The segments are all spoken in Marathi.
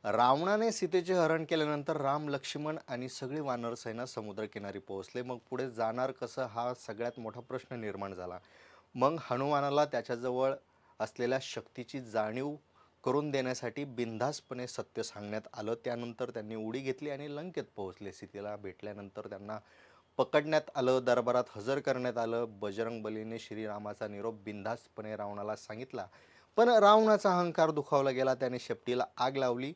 रावणाने सीतेचे हरण केल्यानंतर राम, लक्ष्मण आणि सगळी वानर सेना समुद्रकिनारी पोहोचले. मग पुढे जाणार कसं हा सगळ्यात मोठा प्रश्न निर्माण झाला. मग हनुमानाला त्याच्याजवळ असलेल्या शक्तीची जाणीव करून देण्यासाठी बिनधास्तपणे सत्य सांगण्यात आलं. त्यानंतर त्यांनी उडी घेतली आणि लंकेत पोहोचले. सीतेला भेटल्यानंतर त्यांना पकडण्यात आलं, दरबारात हजर करण्यात आलं. बजरंगबलीने श्रीरामाचा निरोप बिनधास्तपणे रावणाला सांगितला, पण रावणाचा अहंकार दुखावला गेला. त्याने शेपटीला आग लावली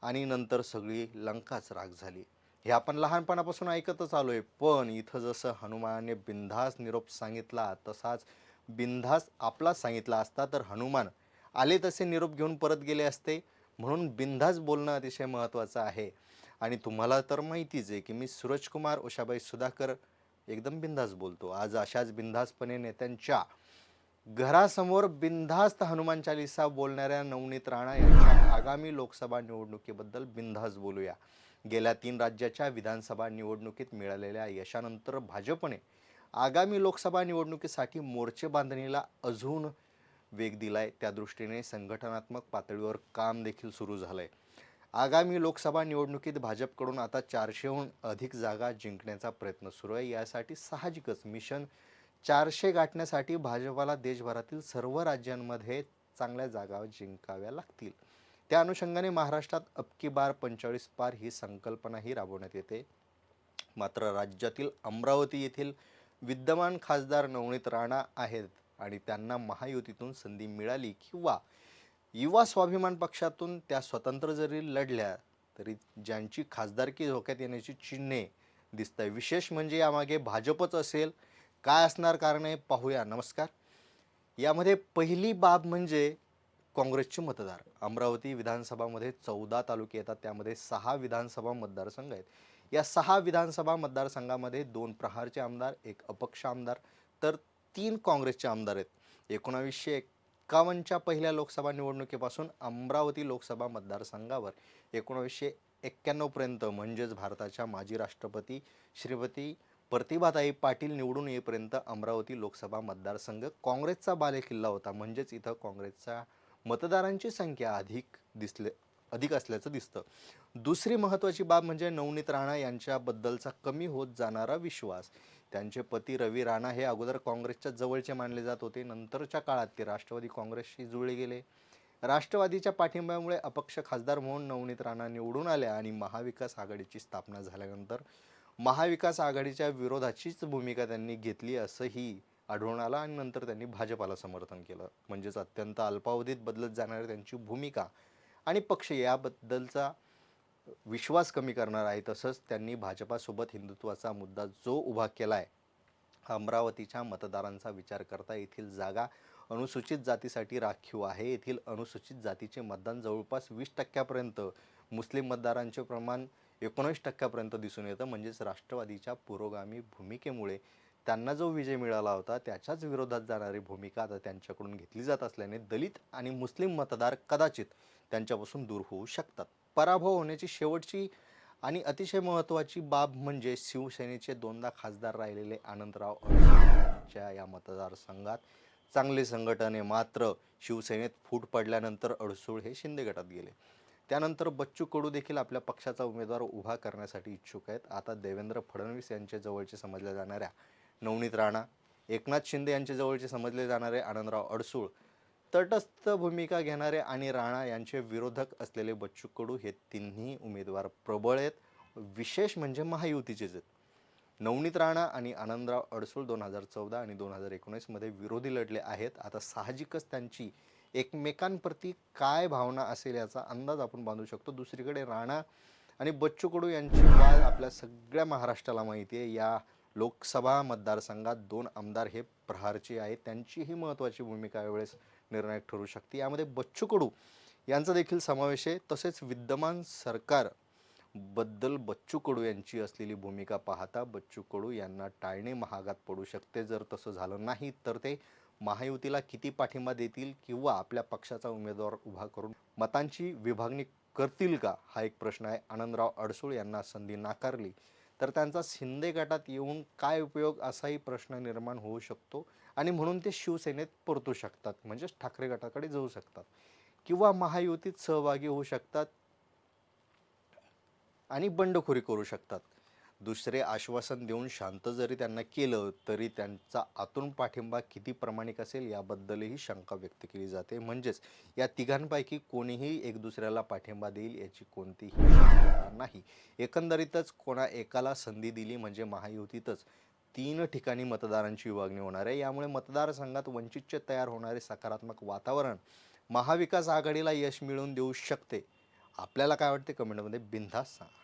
आणि नंतर सगळी लंकाच राख झाली. हे आपण लहानपणापासून ऐकतच आलोय, पण इथं जसं हनुमानाने बिनधास्त निरोप सांगितला तसाच बिनधास्त आपला सांगितला असता तर हनुमान आले तसे निरोप घेऊन परत गेले असते. म्हणून बिनधास्त बोलणं अतिशय महत्त्वाचं आहे. आणि तुम्हाला तर माहितीच आहे की मी सूरजकुमार उषाबाई सुधाकर एकदम बिनधास्त बोलतो. आज अशाच बिनधास्तपणे नेत्यांच्या घरासमोर बिनधास्त हनुमान चालीसा बोलणाऱ्या नवनीत राणा यांच्या आगामी लोकसभा निवडणुकीबद्दल बिनधास्त बोलूया. गेल्या 3 राज्याच्या विधानसभा निवडणुकीत मिळालेल्या यशानंतर भाजपने आगामी लोकसभा निवडणुकीसाठी मोर्चे बांधणीला अजून वेग दिलाय. त्या दृष्टीने संघटनात्मक पातळीवर काम देखील सुरू झालंय. आगामी लोकसभा निवडणुकीत भाजपकडून आता 400हून अधिक जागा जिंकण्याचा प्रयत्न सुरू आहे. यासाठी साहजिकच मिशन 400 गाठण्यासाठी भाजपाला देशभरातील सर्व राज्यांमध्ये चांगल्या जागा जिंकाव्या लागतील. त्या अनुषंगाने महाराष्ट्रात अबकी बार 45 पार ही संकल्पनाही राबवण्यात येते. मात्र राज्यातील अमरावती येथील विद्यमान खासदार नवनीत राणा आहेत आणि त्यांना महायुतीतून संधी मिळाली किंवा युवा स्वाभिमान पक्षातून त्या स्वतंत्र जरी लढल्या तरी ज्यांची खासदारकी धोक्यात येण्याची चिन्हे दिसत आहे. विशेष म्हणजे यामागे भाजपच असेल. काय असणार कारण आहे पाहूया. नमस्कार. यामध्ये पहिली बाब म्हणजे काँग्रेसचे मतदार. अमरावती विधानसभामध्ये 14 तालुके येतात, त्यामध्ये 6 विधानसभा मतदारसंघ आहेत. या 6 विधानसभा मतदारसंघामध्ये 2 प्रहारचे आमदार, 1 अपक्ष आमदार तर 3 काँग्रेसचे आमदार आहेत. 1951च्या पहिल्या लोकसभा निवडणुकीपासून अमरावती लोकसभा मतदारसंघावर 1991 पर्यंत म्हणजेच भारताच्या माजी राष्ट्रपती श्रीमती प्रतिभाताई पाटील निवडून येईपर्यंत अमरावती लोकसभा मतदारसंघ काँग्रेसचा बालेकिल्ला होता. म्हणजेच इथं काँग्रेसच्या मतदारांची संख्या अधिक असल्याचं दिसतं. दुसरी महत्त्वाची बाब म्हणजे नवनीत राणा यांच्याबद्दलचा कमी होत जाणारा विश्वास. त्यांचे पती रवी राणा हे अगोदर काँग्रेसच्या जवळचे मानले जात होते. नंतरच्या काळात ते राष्ट्रवादी काँग्रेसशी जुळले गेले. राष्ट्रवादीच्या पाठिंब्यामुळे अपक्ष खासदार म्हणून नवनीत राणा निवडून आल्या आणि महाविकास आघाडीची स्थापना झाल्यानंतर महाविकास आघाडीच्या विरोधाचीच भूमिका त्यांनी घेतली असंही आढळून आलं आणि नंतर त्यांनी भाजपाला समर्थन केलं. म्हणजेच अत्यंत अल्पावधीत बदलत जाणारी त्यांची भूमिका आणि पक्ष याबद्दलचा विश्वास कमी करणार आहे. तसंच त्यांनी भाजपासोबत हिंदुत्वाचा मुद्दा जो उभा केला आहे, अमरावतीच्या मतदारांचा विचार करता येथील जागा अनुसूचित जातीसाठी राखीव आहे. येथील अनुसूचित जातीचे मतदान जवळपास 20% मुस्लिम मतदारांचे प्रमाण 19% दिसून येतं. म्हणजेच राष्ट्रवादीच्या पुरोगामी भूमिकेमुळे त्यांना जो विजय मिळाला होता त्याच्याच विरोधात जाणारी भूमिका आता त्यांच्याकडून घेतली जात असल्याने दलित आणि मुस्लिम मतदार कदाचित त्यांच्यापासून दूर होऊ शकतात. पराभव होण्याची शेवटची आणि अतिशय महत्त्वाची बाब म्हणजे शिवसेनेचे 2दा खासदार राहिलेले आनंदराव अडसूळ यांच्या या मतदारसंघात चांगले संघटन आहे. मात्र शिवसेनेत फूट पडल्यानंतर अडसूळ हे शिंदे गटात गेले. त्यानंतर बच्चू कडू देखील आपल्या पक्षाचा उमेदवार उभा करण्यासाठी इच्छुक आहेत. आता देवेंद्र फडणवीस यांचे जवळचे समजल्या जाणाऱ्या नवनीत राणा, एकनाथ शिंदे यांचे जवळचे समजले जाणारे आनंदराव अडसूळ, तटस्थ भूमिका घेणारे आणि राणा यांचे विरोधक असलेले बच्चू कडू हे तिन्ही उमेदवार प्रबळ आहेत. विशेष म्हणजे महायुतीचेच आहेत. नवनीत राणा आणि आनंदराव अडसूळ 2014 आणि 2019मध्ये विरोधी लढले आहेत. आता साहजिकच त्यांची एकमेकांप्रती काय भावना असेल याचा अंदाज आपण बांधू शकतो. दुसरीकडे राणा आणि बच्चू कडू यांची वाद आपल्या सगळ्या महाराष्ट्राला माहिती आहे. या लोकसभा मतदारसंघात 2 आमदार हे प्रहारचे आहेत. त्यांचीही महत्त्वाची भूमिका यावेळेस निर्णायक ठरू शकते. यामध्ये बच्चू कडू यांचा देखील समावेश आहे. तसेच विद्यमान सरकार बद्दल बच्चू कडू यांची असलेली भूमिका पाहता बच्चू कडू यांना टाळणे महागात पडू शकते. जर तसं झालं नाही तर ते महायुतीला किती पाठिंबा देतील किंवा आपल्या पक्षाचा उमेदवार उभा करून मतांची विभागणी करतील का, हा एक प्रश्न आहे. आनंदराव अडसूळ यांना संधी नाकारली तर त्यांचा शिंदे गटात येऊन काय उपयोग, असाही प्रश्न निर्माण होऊ शकतो आणि म्हणून ते शिवसेनेत परतू शकतात. म्हणजेच ठाकरे गटाकडे जाऊ शकतात किंवा महायुतीत सहभागी होऊ शकतात. आणि बंडखोरी करू शकतात. दुसरे आश्वासन देऊन शांत जरी त्यांना केलं तरी त्यांचा आतून पाठिंबा किती प्रामाणिक असेल याबद्दलही शंका व्यक्त केली जाते. म्हणजेच या तिघांपैकी कोणीही एक दुसऱ्याला पाठिंबा देईल याची कोणतीही शक्यता नाही. एकंदरीतच कोणा एकाला संधी दिली म्हणजे महायुतीतच 3 ठिकाणी मतदारांची विभागणी होणार आहे. यामुळे मतदारसंघात वंचितचे तयार होणारे सकारात्मक वातावरण महाविकास आघाडीला यश मिळवून देऊ शकते. आपल्याला काय वाटते कमेंटमध्ये बिनधास्त सांगा.